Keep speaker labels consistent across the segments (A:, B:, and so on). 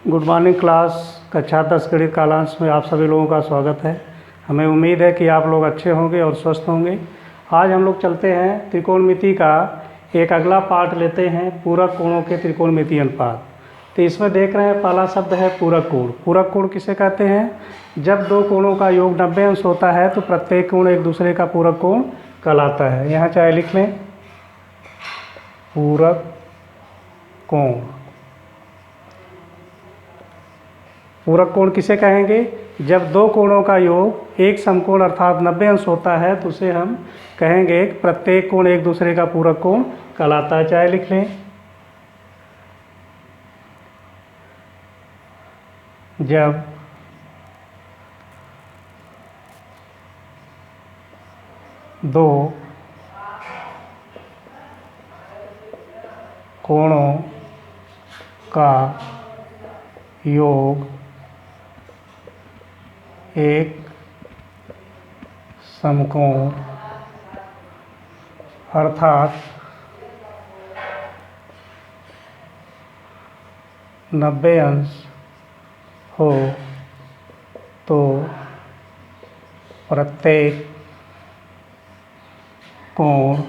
A: Good morning class. कक्षा 10 गणित कालांश में आप सभी लोगों का स्वागत है। हमें उम्मीद है कि आप लोग अच्छे होंगे और स्वस्थ होंगे। आज हम लोग चलते हैं त्रिकोणमिति का एक अगला पार्ट लेते हैं, पूरक कोणों के त्रिकोणमिति अनुपात। तो इसमें देख रहे हैं पहला शब्द है पूरक कोण। पूरक कोण किसे कहते हैं? जब दो कोणों का योग 90 अंश होता है तो प्रत्येक कोण एक दूसरे का पूरक कोण कहलाता है। यहाँ चाहे लिख लें पूरक कोण। पूरक कोण किसे कहेंगे? जब दो कोणों का योग एक समकोण अर्थात 90 अंश होता है तो उसे हम कहेंगे प्रत्येक कोण एक दूसरे का पूरक कोण कहलाता है। चाहे लिख लें जब दो कोणों का योग एक समकोण अर्थात 90 अंश हो तो प्रत्येक कोण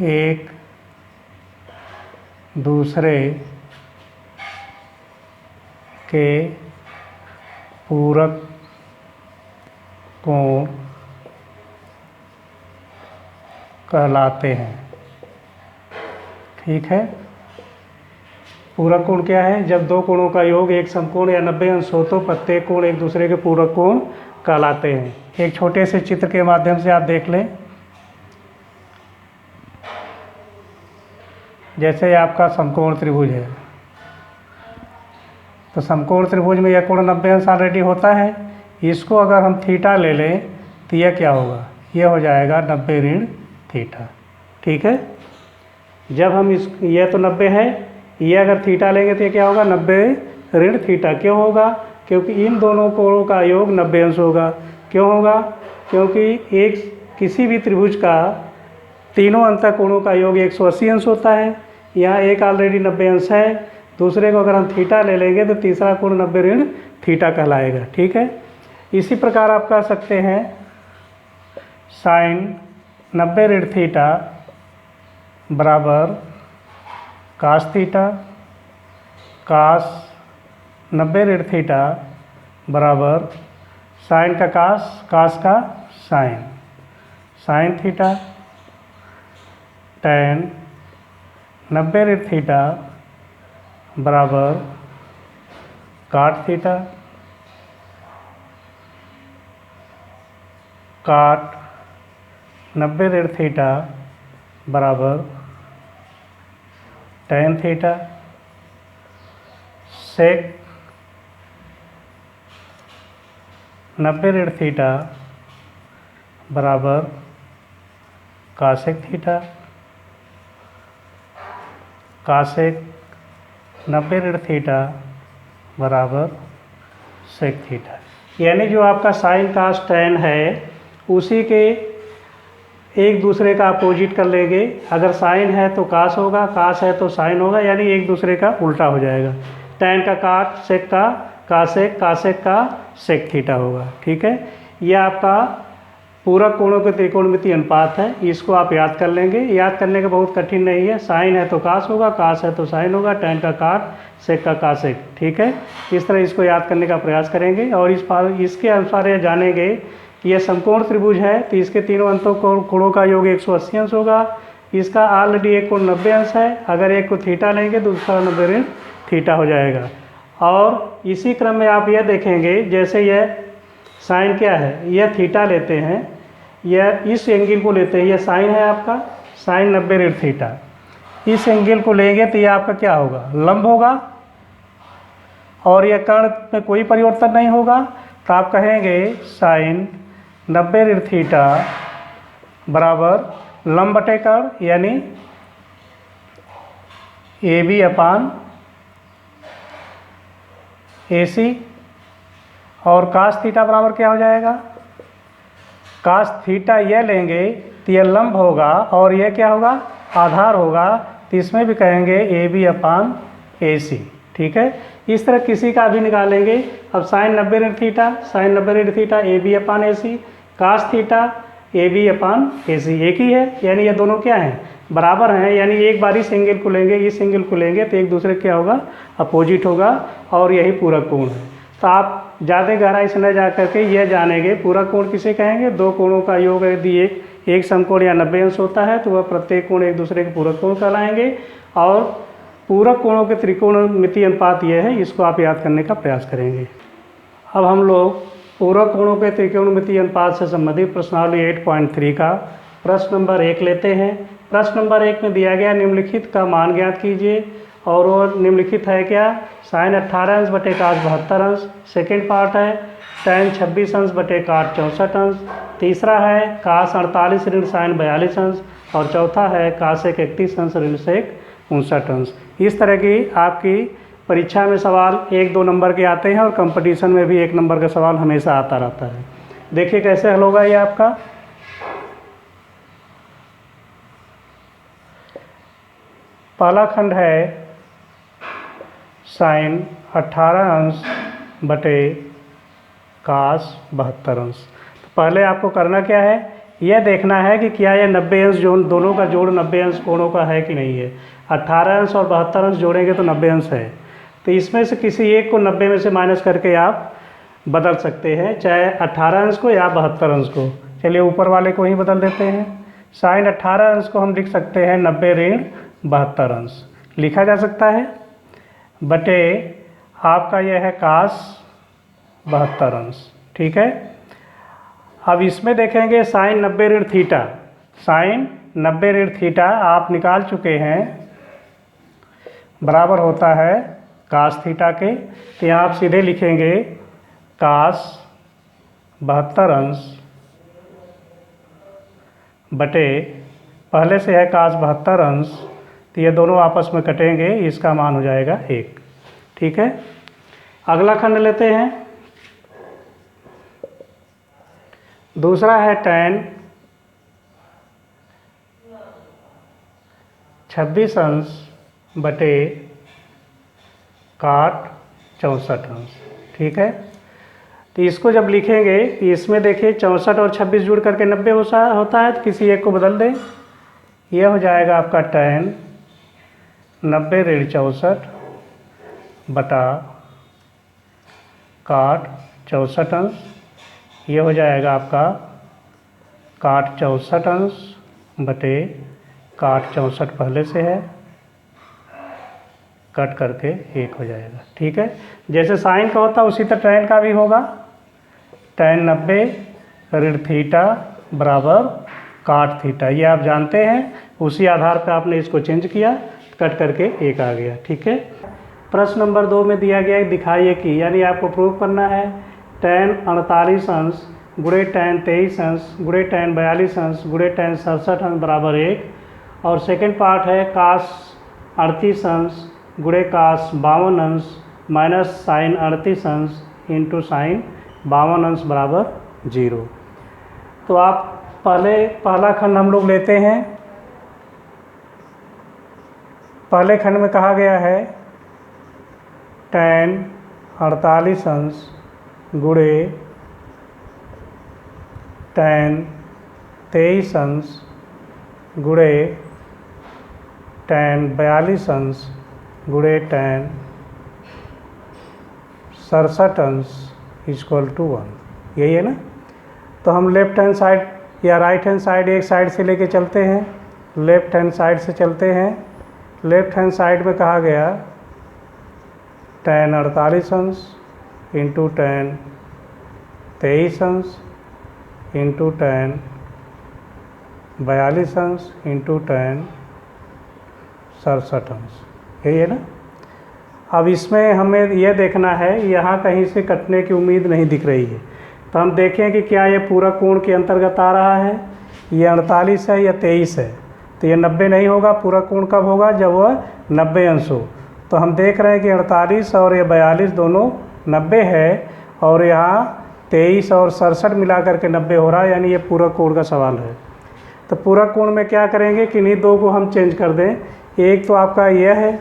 A: एक दूसरे के पूरक कोण कहलाते हैं। ठीक है। पूरक कोण क्या है? जब दो कोणों का योग एक समकोण या 90 अंश हो तो प्रत्येक कोण एक दूसरे के पूरक कोण कहलाते हैं। एक छोटे से चित्र के माध्यम से आप देख लें। जैसे आपका समकोण त्रिभुज है तो समकोण त्रिभुज में यह कोण 90 अंश ऑलरेडी होता है। इसको अगर हम थीटा ले लें तो यह क्या होगा? यह हो जाएगा 90 ऋण थीटा। ठीक है। जब हम यह तो 90 है, यह अगर थीटा लेंगे तो यह क्या होगा? 90 ऋण थीटा। क्यों होगा? क्योंकि इन दोनों कोणों का योग 90 अंश होगा। क्यों होगा? क्योंकि एक किसी भी त्रिभुज का तीनों अंतः कोणों का योग 180 अंश होता है। यहाँ एक ऑलरेडी 90 अंश है, दूसरे को अगर हम थीटा ले लेंगे तो तीसरा कोण 90 ऋण थीटा कहलाएगा। ठीक है। इसी प्रकार आप कह सकते हैं साइन 90 ऋण थीटा बराबर कास थीटा, कास 90 ऋण थीटा बराबर साइन का कास, कास का साइन, साइन थीटा, टैन 90 ऋण थीटा बराबर काट थीटा, काट 90 ऋण थीटा बराबर टैन थीटा, सेक 90 ऋण थीटा बराबर कासेक थीटा, कासेक 90 ऋण थीटा बराबर सेक थीटा। यानी जो आपका साइन कास टैन है उसी के एक दूसरे का अपोजिट कर लेंगे। अगर साइन है तो कास होगा, कास है तो साइन होगा, यानी एक दूसरे का उल्टा हो जाएगा। टैन का काट, सेक का कासेक, कासेक का सेक थीटा होगा। ठीक है। यह आपका पूरक कोणों के त्रिकोणमिति अनुपात है। इसको आप याद कर लेंगे। याद करने का बहुत कठिन नहीं है। साइन है तो कास होगा, कास है तो साइन होगा, टैन का काट, सेक का कासेक। ठीक है। इस तरह इसको याद करने का प्रयास करेंगे और इसके अनुसार यह जानेंगे कि यह समकोण त्रिभुज है तो इसके तीनों अंतों कोणों का योग 180 अंश होगा। इसका ऑलरेडी एक कोण 90 अंश है। अगर एक को थीटा लेंगे तो दूसरा 90 ऋण थीटा हो जाएगा। और इसी क्रम में आप यह देखेंगे, जैसे यह साइन क्या है, यह थीटा लेते हैं, यह इस एंगल को लेते हैं, यह साइन है आपका, साइन 90 ऋण थीटा। इस एंगल को लेंगे तो यह आपका क्या होगा? लंब होगा और यह कर्ण में कोई परिवर्तन नहीं होगा। तो आप कहेंगे साइन 90 ऋण थीटा बराबर लंब बटे कर्ण, यानी AB अपान AC। और कास थीटा बराबर क्या हो जाएगा? कास थीटा यह लेंगे तो यह लंब होगा और यह क्या होगा? आधार होगा। तो इसमें भी कहेंगे ए बी अपान ए सी। ठीक है, इस तरह किसी का भी निकालेंगे। अब साइन 90 ऋण थीटा, साइन 90 ऋण theta A B upon A C, cos theta A B upon A C एक ही है, यानी ये दोनों क्या हैं, बराबर हैं। यानी एक बार इस एंगल को लेंगे, इस एंगल को लेंगे तो एक दूसरे क्या होगा, अपोजिट होगा, और यही पूरक कोण है। तो आप ज़्यादा गहराई से न जा करके यह जानेंगे पूरक कोण किसे कहेंगे, दो कोणों का योग यदि एक समकोण या 90 अंश होता है तो वह प्रत्येक कोण एक दूसरे के पूरक कोण कहलाएंगे। और पूरक कोणों के त्रिकोणमितीय अनुपात यह है, इसको आप याद करने का प्रयास करेंगे। अब हम लोग पूरक कोणों के त्रिकोणमितीय अनुपात से संबंधित प्रश्नावली 8.3 का प्रश्न नंबर 1 लेते हैं। प्रश्न नंबर 1 में दिया गया निम्नलिखित का मान ज्ञात कीजिए, और वो निम्नलिखित है क्या, साइन 18 अंश बटे कास 72 अंश। सेकेंड पार्ट है tan 26 अंश बटे काट 64 अंश। तीसरा है कास 48 ऋण साइन 42 अंश। और चौथा है कास 31 अंश ऋण सेक 59 अंश। इस तरह की आपकी परीक्षा में सवाल 1-2 नंबर के आते हैं, और कंपटीशन में भी 1 नंबर का सवाल हमेशा आता रहता है। देखिए कैसे हल होगा ये आपका। पहला खंड है साइन 18 अंश बटे कास 72 अंश। तो पहले आपको करना क्या है, यह देखना है कि क्या यह 90 अंश जो दोनों का जोड़ 90 अंश कोणों का है कि नहीं है। 18 अंश और 72 अंश जोड़ेंगे तो 90 अंश है, तो इसमें से किसी एक को 90 में से माइनस करके आप बदल सकते हैं, चाहे 18 अंश को या 72 अंश को। चलिए ऊपर वाले को ही बदल देते हैं। साइन 18 अंश को हम लिख सकते हैं 90 ऋण 72 अंश लिखा जा सकता है, बटे आपका यह है कास 72 अंश। ठीक है, अब इसमें देखेंगे साइन 90 ऋण थीटा, साइन 90 ऋण थीटा आप निकाल चुके हैं, बराबर होता है कास थीटा के। तो यहाँ आप सीधे लिखेंगे कास 72 अंश बटे, पहले से है कास 72 अंश, तो ये दोनों आपस में कटेंगे, इसका मान हो जाएगा 1। ठीक है, अगला खंड लेते हैं। दूसरा है tan 26 अंश बटे काट 64 अंश। ठीक है, तो इसको जब लिखेंगे तो इसमें देखिए 64 और 26 जुड़ करके 90 होता है, तो किसी एक को बदल दें। यह हो जाएगा आपका tan 90 ऋण 64 बटा काट 64 अंश। ये हो जाएगा आपका काट 64 अंश बटे काट 64 पहले से है, कट करके 1 हो जाएगा। ठीक है, जैसे साइन का होता है उसी तरह tan का भी होगा। tan 90 ऋण थीटा बराबर काट थीटा, ये आप जानते हैं, उसी आधार पर आपने इसको चेंज किया, कट करके 1 आ गया। ठीक है, प्रश्न नंबर 2 में दिया गया है दिखाइए कि, यानी आपको प्रूव करना है tan 48 अंश गुणे tan 23 अंश गुणे tan 42 अंश गुणे tan 67 अंश बराबर 1। और सेकंड पार्ट है कास 38 अंश गुणे कास 52 अंश माइनस साइन 38 अंश इंटू साइन 52 अंश बराबर 0। तो आप पहला खंड हम लोग लेते हैं। पहले खंड में कहा गया है tan 48 अंश गुणे tan 23 अंश गुणे tan 42 अंश गुणे tan 67 अंश इक्वल टू 1। यही है ना। तो हम लेफ्ट हैंड साइड या राइट हैंड साइड एक साइड से लेके चलते हैं, लेफ्ट हैंड साइड से चलते हैं। लेफ्ट हैंड साइड में कहा गया tan 48 अंश इंटू tan 23 अंश इंटू tan 42 अंश इंटू tan 67 अंश, यही है ना। अब इसमें हमें यह देखना है, यहाँ कहीं से कटने की उम्मीद नहीं दिख रही है, तो हम देखें कि क्या ये पूरा कोण के अंतर्गत आ रहा है, ये 48 है या 23 है, तो ये 90 नहीं होगा। पूरा कोण कब होगा, जब वह 90 अंश हो। तो हम देख रहे हैं कि 48 और ये 42 दोनों 90 है, और यहाँ 23 और 67 मिला करके 90 हो रहा है, यानी ये पूरा कोण का सवाल है। तो पूरा कोण में क्या करेंगे कि इन्हीं दो को हम चेंज कर दें, एक तो आपका यह है,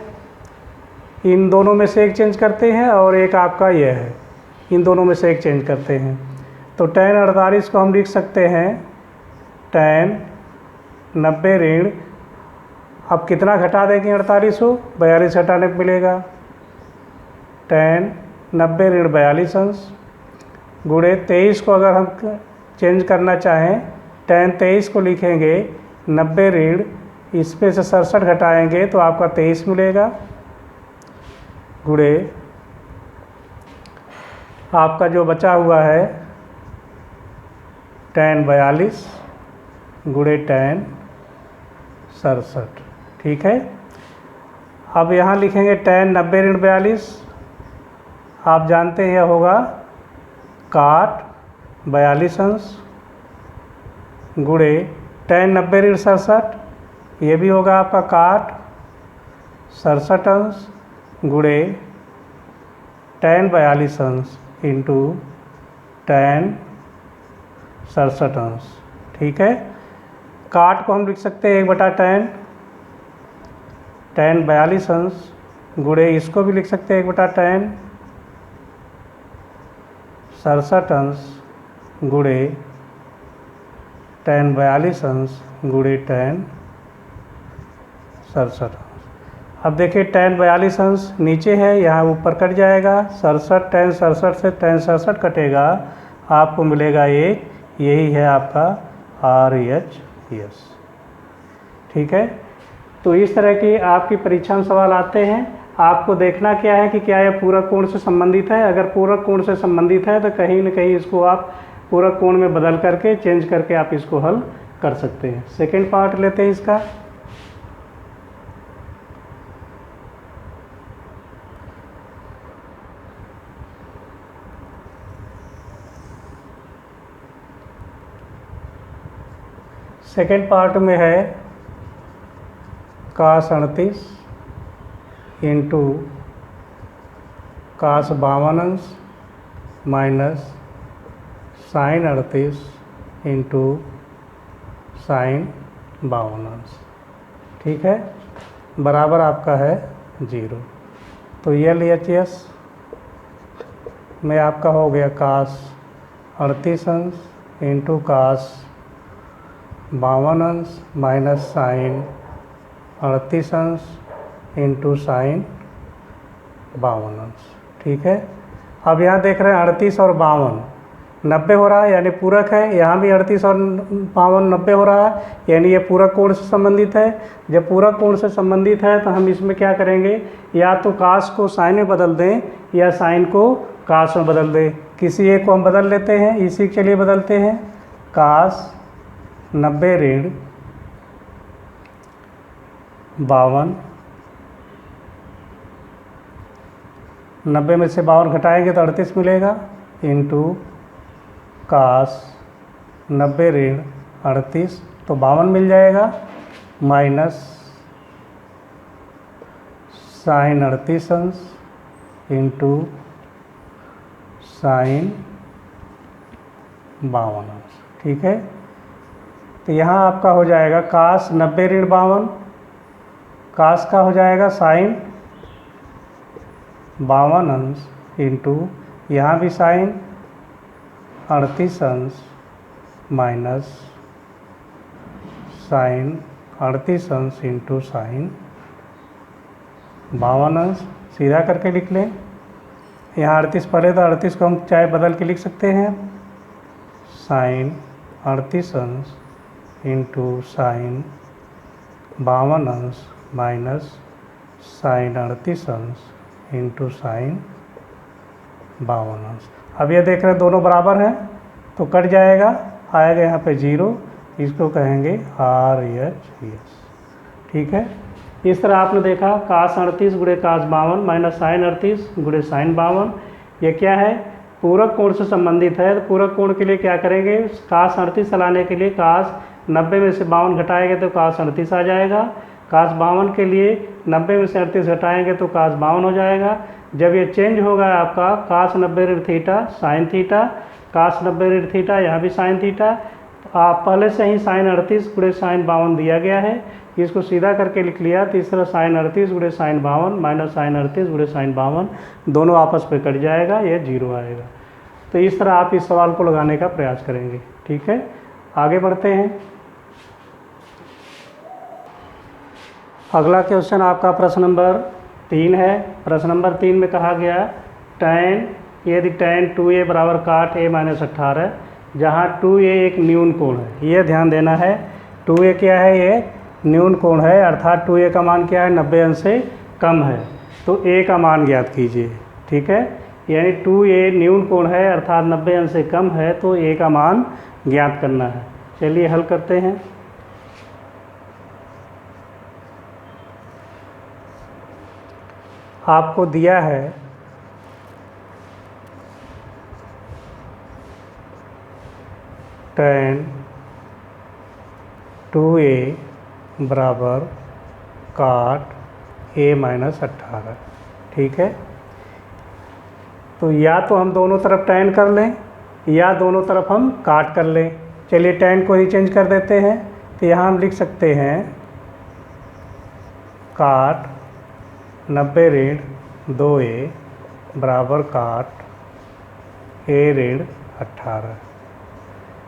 A: इन दोनों में से एक चेंज करते हैं, और एक आपका यह है, इन दोनों में से एक चेंज करते हैं। तो tan 48 को हम लिख सकते हैं tan 90 ऋण, अब कितना घटा देंगे 48 को, 42 घटाने पर मिलेगा tan 90 ऋण 42 अंश गुणे 23 को अगर हम चेंज करना चाहें tan 23 को लिखेंगे 90 ऋण, इसमें से 67 घटाएंगे तो आपका 23 मिलेगा, गुणे आपका जो बचा हुआ है tan 42 गुणे tan 67। ठीक है, अब यहाँ लिखेंगे tan 90 ऋण 42, आप जानते हैं यह होगा काट 42 अंश गुणे tan 90 ऋण 67, ये भी होगा आपका काट 67 अंश गुणे tan 42 अंश इंटू tan 67 अंश। ठीक है, काट को हम लिख सकते हैं 1/tan, tan 42 अंश गुणे इसको भी लिख सकते हैं 1/tan 67 अंश गुणे tan 42 अंश गुणे tan 67 अंश। अब देखिए tan 42 अंश नीचे है, यहाँ ऊपर कट जाएगा, 67 tan 67 से tan 67 कटेगा, आपको मिलेगा एक, यही है आपका RHS। ठीक है, तो इस तरह की आपकी परीक्षा में सवाल आते हैं। आपको देखना क्या है कि क्या यह पूरक कोण से संबंधित है। अगर पूरक कोण से संबंधित है तो कहीं न कहीं इसको आप पूरक कोण में बदल करके चेंज करके आप इसको हल कर सकते हैं। सेकेंड पार्ट लेते हैं इसका। सेकेंड पार्ट में है cos 38 इंटू cos 52 अंश माइनस sin 38 इंटू sin 52 अंश। ठीक है, बराबर आपका है 0। तो LHS में आपका हो गया cos 38 अंश इंटू cos 52 अंश माइनस sin 38 अंश इंटू sin 52 अंश। ठीक है, अब यहाँ देख रहे हैं 38 और 52 90 हो रहा है, यानी पूरक है। यहाँ भी 38 और 52 90 हो रहा है, यानी ये पूरक कोण से संबंधित है। जब पूरक कोण से संबंधित है तो हम इसमें क्या करेंगे, या तो cos को sin में बदल दें या sin को cos में बदल दें। किसी एक को हम बदल लेते हैं, इसी के लिए बदलते हैं। cos 90 ऋण 52, 90 में से 52 घटाएंगे तो 38 मिलेगा, इंटू cos 90 ऋण 38 तो 52 मिल जाएगा, माइनस sin 38 अंश इंटू sin 52 अंश। ठीक है, तो यहाँ आपका हो जाएगा cos 90 ऋण 52, cos का हो जाएगा sin 52 अंश इंटू यहाँ भी sin 38 अंश माइनस sin 38 अंश इंटू sin 52 अंश। सीधा करके लिख लें, यहाँ 38 पहले तो 38 को हम चाहे बदल के लिख सकते हैं, sin 38 अंश इंटू sin 52 अंश माइनस sin 38 अंश इंटू sin 52 अंश। अब ये देख रहे हैं दोनों बराबर हैं तो कट जाएगा, आएगा यहाँ पे 0, इसको कहेंगे RHS। ठीक है, इस तरह आपने देखा cos 38 गुणे cos 52 माइनस sin 38 गुणे sin 52, ये क्या है, पूरक कोण से संबंधित है। तो पूरक कोण के लिए क्या करेंगे, cos 38 चलाने के लिए cos 90 में से 52 घटाएंगे तो cos 38 आ जाएगा। cos 52 के लिए 90 में से 38 घटाएंगे तो cos 52 हो जाएगा। जब ये चेंज होगा आपका cos 90 ऋण थीटा sin थीटा, cos 90 ऋण थीटा यहाँ भी sin थीटा। आप पहले से ही sin 38 गुणे sin 52 दिया गया है, इसको सीधा करके लिख लिया तो इस तरह साइन 38 गुणे साइन 52 माइनस साइन 38 गुणे साइन 52 दोनों आपस में कट जाएगा, यह 0 आएगा। तो इस तरह आप इस सवाल को लगाने का प्रयास करेंगे। ठीक है, आगे बढ़ते हैं। अगला क्वेश्चन आपका प्रश्न नंबर 3 है। प्रश्न नंबर 3 में कहा गया tan यदि tan 2a बराबर काट a माइनस 18, जहाँ 2a एक न्यून कोण है। ये ध्यान देना है, 2a क्या है, ये न्यून कोण है, अर्थात 2a का मान क्या है, 90 अंश से कम है। तो a का मान ज्ञात कीजिए। ठीक है, यानी 2a न्यून कोण है अर्थात 90 अंश से कम है, तो a का मान ज्ञात करना है। चलिए हल करते हैं। आपको दिया है tan 2a बराबर काट a माइनस 18। ठीक है, तो या तो हम दोनों तरफ tan कर लें या दोनों तरफ हम काट कर लें। चलिए tan को ही चेंज कर देते हैं, तो यहाँ हम लिख सकते हैं काट 90 ऋण 2a बराबर काट a ऋण 18।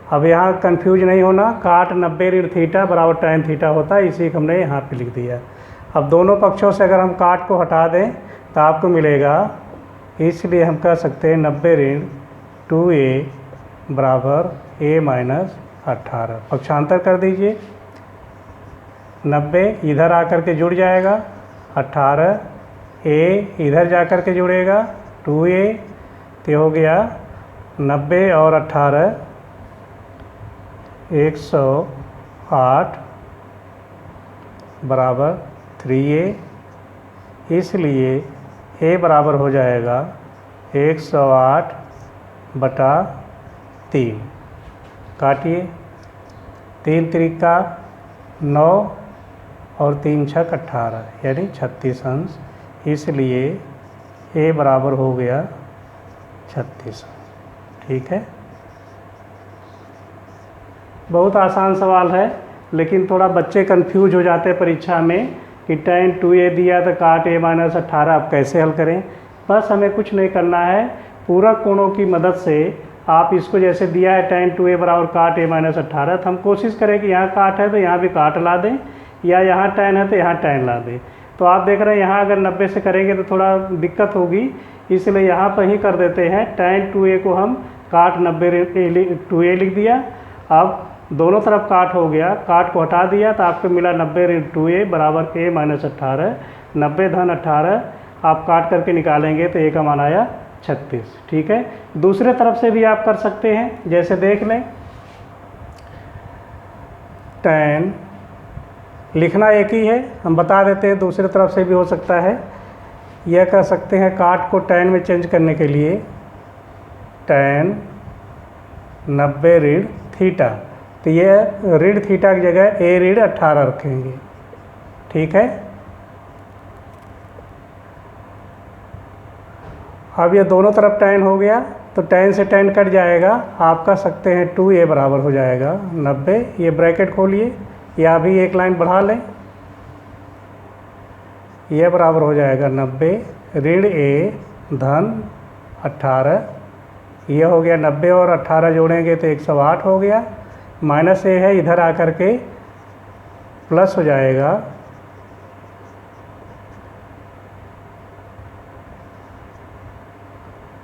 A: अब यहाँ कंफ्यूज नहीं होना, काट 90 ऋण थीटा बराबर tan थीटा होता है, इसी को हमने यहाँ पे लिख दिया। अब दोनों पक्षों से अगर हम काट को हटा दें तो आपको मिलेगा, इसलिए हम कह सकते हैं 90 ऋण 2a बराबर a माइनस 18। पक्षांतर कर दीजिए, 90 इधर आकर के जुड़ जाएगा, 18 a इधर जाकर के जुड़ेगा 2a, तो हो गया 90 और 18 108 बराबर 3a, इसलिए a बराबर हो जाएगा 108 बटा 3। काटिए, 3 त्रिका 9 और 3 छक 18 यानी 36 अंश, इसलिए a बराबर हो गया 36। ठीक है, बहुत आसान सवाल है, लेकिन थोड़ा बच्चे कंफ्यूज हो जाते हैं परीक्षा में कि tan 2a दिया तो काट a माइनस 18 आप कैसे हल करें। बस हमें कुछ नहीं करना है, पूरक कोणों की मदद से आप इसको जैसे दिया है tan 2a बराबर काट a माइनस 18, तो हम कोशिश करें कि यहाँ काट है तो यहाँ भी काट ला दें, या यहाँ tan है तो यहाँ tan ला दें। तो आप देख रहे हैं यहाँ अगर 90 से करेंगे तो थोड़ा दिक्कत होगी, इसलिए यहाँ पर ही कर देते हैं। tan 2a को हम काट 90 2a लिख दिया। अब दोनों तरफ काट हो गया, काट को हटा दिया तो आपको मिला 90 ऋण 2a बराबर a माइनस 18। 90 धन 18 आप काट करके निकालेंगे तो a का मान आया 36। ठीक है, दूसरे तरफ से भी आप कर सकते हैं, जैसे देख लें tan लिखना एक ही है, हम बता देते हैं दूसरे तरफ से भी हो सकता है। यह कर सकते हैं काट को tan में चेंज करने के लिए tan 90 ऋण थीटा, तो ये ऋण थीटा की जगह a ऋण 18 रखेंगे। ठीक है, अब ये दोनों तरफ tan हो गया तो tan से tan कट जाएगा, आप कह सकते हैं 2a बराबर हो जाएगा 90। ये ब्रैकेट खोलिए या भी एक लाइन बढ़ा लें, यह बराबर हो जाएगा 90 ऋण a धन 18। यह हो गया 90 और 18 जोड़ेंगे तो 108 हो गया, माइनस a है इधर आकर के प्लस हो जाएगा।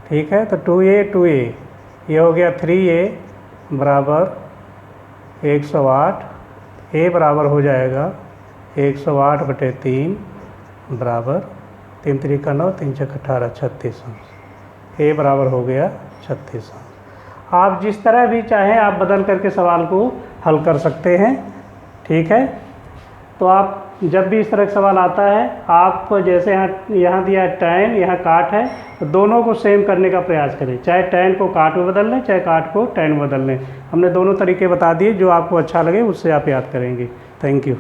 A: ठीक है, तो 2a ये हो गया 3a बराबर 108, a बराबर हो जाएगा 108 बटे 3 बराबर 3 त्रिका 9 3 छक 18 36 अंश, a बराबर हो गया 36 अंश। आप जिस तरह भी चाहें आप बदल करके सवाल को हल कर सकते हैं। ठीक है, तो आप जब भी इस तरह का सवाल आता है, आप जैसे यहाँ दिया है tan, यहाँ काट है, तो दोनों को सेम करने का प्रयास करें, चाहे tan को काट में बदल लें चाहे काट को tan में बदल लें। हमने दोनों तरीके बता दिए, जो आपको अच्छा लगे उससे आप याद करेंगे। Thank you.